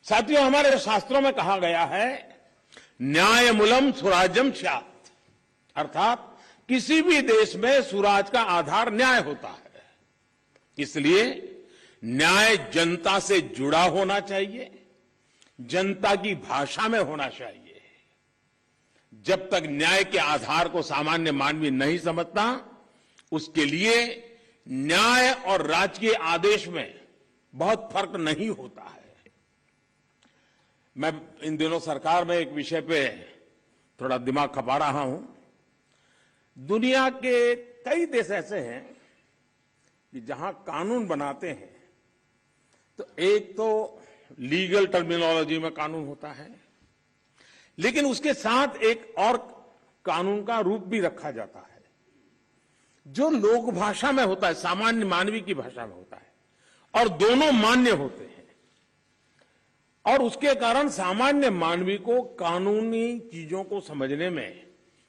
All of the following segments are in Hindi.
साथियों, हमारे शास्त्रों में कहा गया है न्यायमूलम स्वराज्यम स्यात्, अर्थात किसी भी देश में स्वराज का आधार न्याय होता है। इसलिए न्याय जनता से जुड़ा होना चाहिए, जनता की भाषा में होना चाहिए। जब तक न्याय के आधार को सामान्य मानवी नहीं समझता, उसके लिए न्याय और राजकीय आदेश में बहुत फर्क नहीं होता है। मैं इन दिनों सरकार में एक विषय पे थोड़ा दिमाग खपा रहा हूं। दुनिया के कई देश ऐसे हैं कि जहां कानून बनाते हैं तो एक तो लीगल टर्मिनोलॉजी में कानून होता है, लेकिन उसके साथ एक और कानून का रूप भी रखा जाता है जो लोक भाषा में होता है, सामान्य मानवी की भाषा में होता है, और दोनों मान्य होते हैं। और उसके कारण सामान्य मानवी को कानूनी चीजों को समझने में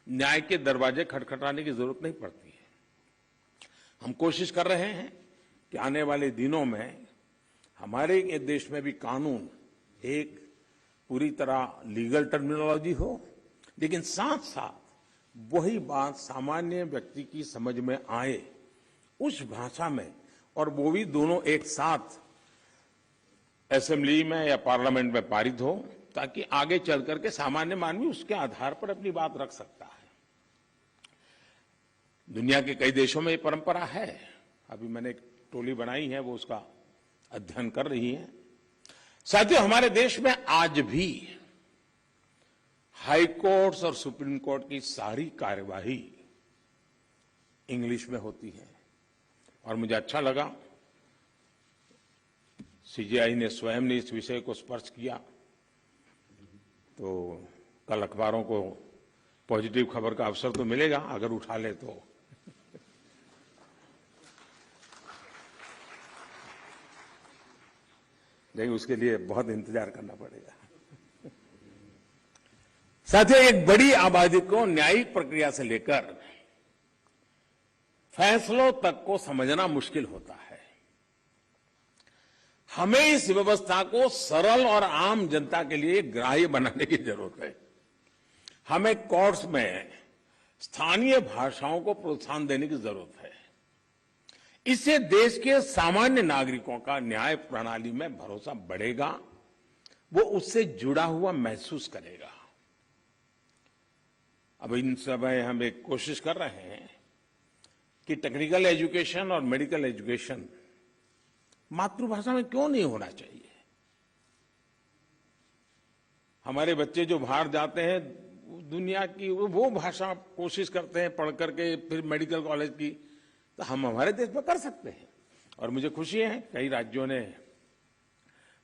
न्याय के दरवाजे खटखटाने की जरूरत नहीं पड़ती है। हम कोशिश कर रहे हैं कि आने वाले दिनों में हमारे देश में भी कानून एक पूरी तरह लीगल टर्मिनोलॉजी हो, लेकिन साथ साथ वही बात सामान्य व्यक्ति की समझ में आए उस भाषा में, और वो भी दोनों एक साथ असेंबली में या पार्लियामेंट में पारित हो, ताकि आगे चल करके सामान्य मानवी उसके आधार पर अपनी बात रख सकता है। दुनिया के कई देशों में ये परंपरा है। अभी मैंने एक टोली बनाई है, वो उसका अध्ययन कर रही है। साथियों, हमारे देश में आज भी हाई कोर्ट्स और सुप्रीम कोर्ट की सारी कार्यवाही इंग्लिश में होती है, और मुझे अच्छा लगा सीजेआई ने स्वयं ने इस विषय को स्पर्श किया। तो कल अखबारों को पॉजिटिव खबर का अवसर तो मिलेगा अगर उठा ले तो। लेकिन उसके लिए बहुत इंतजार करना पड़ेगा। साथियों, एक बड़ी आबादी को न्यायिक प्रक्रिया से लेकर फैसलों तक को समझना मुश्किल होता है। हमें इस व्यवस्था को सरल और आम जनता के लिए ग्राह्य बनाने की जरूरत है। हमें कोर्ट्स में स्थानीय भाषाओं को प्रोत्साहन देने की जरूरत है। इससे देश के सामान्य नागरिकों का न्याय प्रणाली में भरोसा बढ़ेगा, वो उससे जुड़ा हुआ महसूस करेगा। अब इन समय हम एक कोशिश कर रहे हैं कि टेक्निकल एजुकेशन और मेडिकल एजुकेशन मातृभाषा में क्यों नहीं होना चाहिए। हमारे बच्चे जो बाहर जाते हैं, दुनिया की वो भाषा कोशिश करते हैं पढ़ करके फिर मेडिकल कॉलेज की, तो हम हमारे देश में कर सकते हैं। और मुझे खुशी है कई राज्यों ने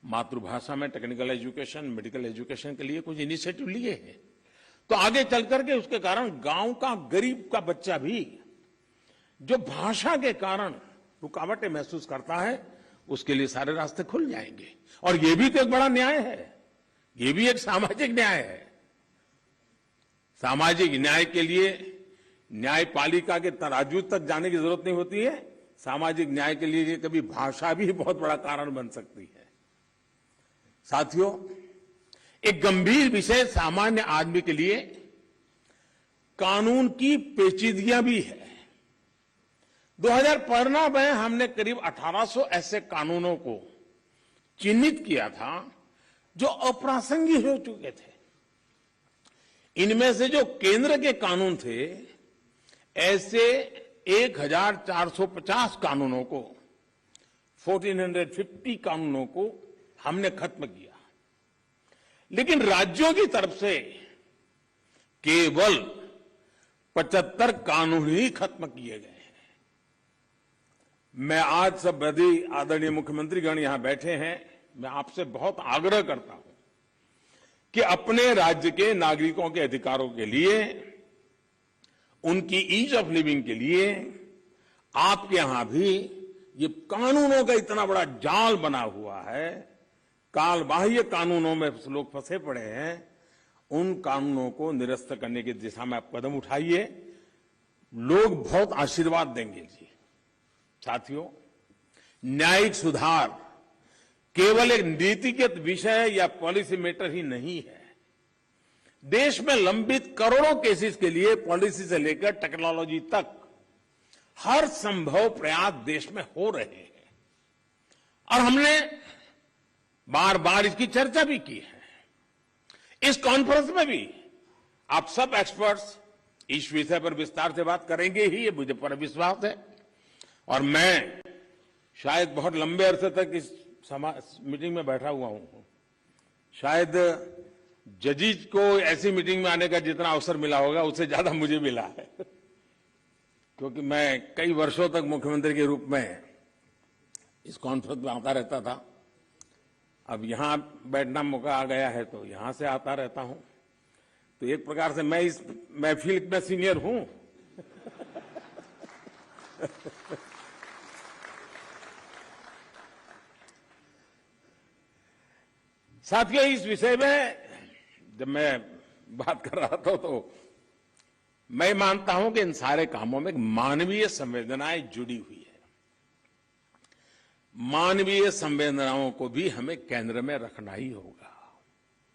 मातृभाषा में टेक्निकल एजुकेशन, मेडिकल एजुकेशन के लिए कुछ इनिशिएटिव लिए हैं। तो आगे चल करके उसके कारण गांव का गरीब का बच्चा भी जो भाषा के कारण रुकावटें महसूस करता है, उसके लिए सारे रास्ते खुल जाएंगे। और ये भी तो एक बड़ा न्याय है, ये भी एक सामाजिक न्याय है। सामाजिक न्याय के लिए न्यायपालिका के तराजू तक जाने की जरूरत नहीं होती है। सामाजिक न्याय के लिए कभी भाषा भी बहुत बड़ा कारण बन सकती है। साथियों, एक गंभीर विषय सामान्य आदमी के लिए कानून की पेचीदगियां भी है। 2015 में हमने करीब 1800 ऐसे कानूनों को चिन्हित किया था जो अप्रासंगिक हो चुके थे। इनमें से जो केंद्र के कानून थे, ऐसे 1450 कानूनों को, 1450 कानूनों को हमने खत्म किया। लेकिन राज्यों की तरफ से केवल 75 कानून ही खत्म किए गए हैं। मैं आज सब यदि आदरणीय मुख्यमंत्रीगण यहां बैठे हैं, मैं आपसे बहुत आग्रह करता हूं कि अपने राज्य के नागरिकों के अधिकारों के लिए, उनकी ईज ऑफ लिविंग के लिए आपके यहां भी ये कानूनों का इतना बड़ा जाल बना हुआ है, कालबाह्य कानूनों में लोग फंसे पड़े हैं, उन कानूनों को निरस्त करने की दिशा में आप कदम उठाइए। लोग बहुत आशीर्वाद देंगे जी। साथियों, न्यायिक सुधार केवल एक नीतिगत विषय या पॉलिसी मैटर ही नहीं है। देश में लंबित करोड़ों केसेस के लिए पॉलिसी से लेकर टेक्नोलॉजी तक हर संभव प्रयास देश में हो रहे हैं और हमने बार बार इसकी चर्चा भी की है। इस कॉन्फ्रेंस में भी आप सब एक्सपर्ट्स इस विषय पर विस्तार से बात करेंगे ही, ये मुझे पर विश्वास है। और मैं शायद बहुत लंबे अरसे तक इस मीटिंग में बैठा हुआ हूं, शायद जजीज को ऐसी मीटिंग में आने का जितना अवसर मिला होगा उससे ज्यादा मुझे मिला है, क्योंकि मैं कई वर्षों तक मुख्यमंत्री के रूप में इस कॉन्फ्रेंस में आता रहता था। अब यहां बैठना मौका आ गया है तो यहां से आता रहता हूं, तो एक प्रकार से मैं इस महफिल में सीनियर हूं। साथियों, इस विषय में जब मैं बात कर रहा था तो मैं मानता हूं कि इन सारे कामों में मानवीय संवेदनाएं जुड़ी हुई है। मानवीय संवेदनाओं को भी हमें केंद्र में रखना ही होगा।